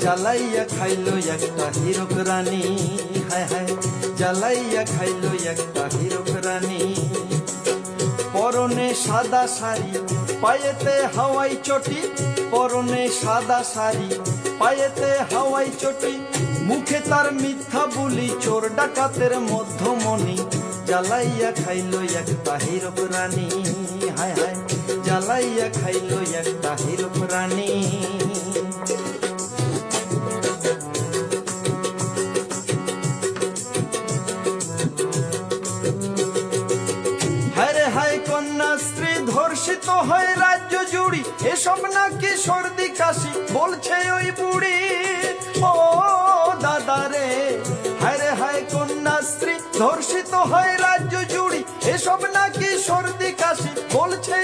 জ্বালাইয়া খাইলো একটা হীরক রানী, হায় হায় জ্বালাইয়া খাইলো একটা হীরক রানী। পরনে সাদা শাড়ি পায়েতে হাওয়াই চটি, পরনে সাদা শাড়ি পায়েতে হাওয়াই চটি, মুখে তার মিথ্যা বুলি চোর ডাকাতের মধ্যমণি। জ্বালাইয়া খাইলো একটা হীরক রানী, হায় হায় জ্বালাইয়া খাইলো একটা হীরক রানী। হায় হায় কন্যাশ্রী ধর্ষিত হয় রাজ্য জুড়ি, এসব নাকি সর্দি কাশি বলছে ওই বুড়ি। ও দাদা রে, হায় হায় কন্যাশ্রী ধর্ষিত হয় রাজ্য জুড়ি, এসব নাকি সর্দি কাশি বলছে